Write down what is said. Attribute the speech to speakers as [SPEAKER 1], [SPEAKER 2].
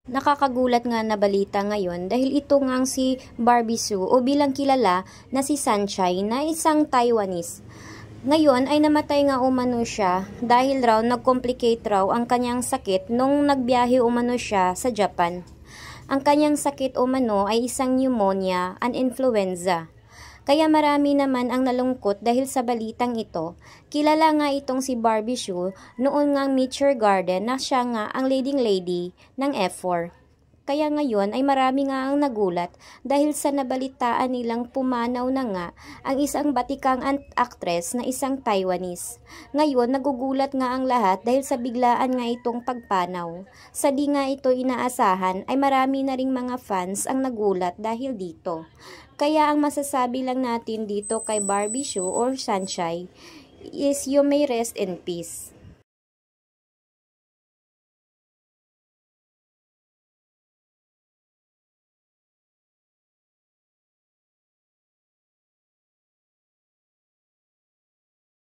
[SPEAKER 1] Nakakagulat nga na balita ngayon dahil ito ngang si Barbie Sue o bilang kilala na si Sunshine na isang Taiwanese. Ngayon ay namatay nga umano siya dahil raw nag-complicate raw ang kanyang sakit nung nagbiyahe umano siya sa Japan. Ang kanyang sakit umano ay isang pneumonia and influenza. Kaya marami naman ang nalungkot dahil sa balitang ito. Kilala nga itong si Barbie Sue noon ngang Nature Garden na siya nga ang leading lady ng F4. Kaya ngayon ay marami nga ang nagulat dahil sa nabalitaan nilang pumanaw na nga ang isang batikang actress na isang Taiwanese. Ngayon nagugulat nga ang lahat dahil sa biglaan nga itong pagpanaw. Sa di nga ito inaasahan ay marami na ring mga fans ang nagulat dahil dito. Kaya ang masasabi lang natin dito kay Barbie Sue or Sunshine is you may rest in peace.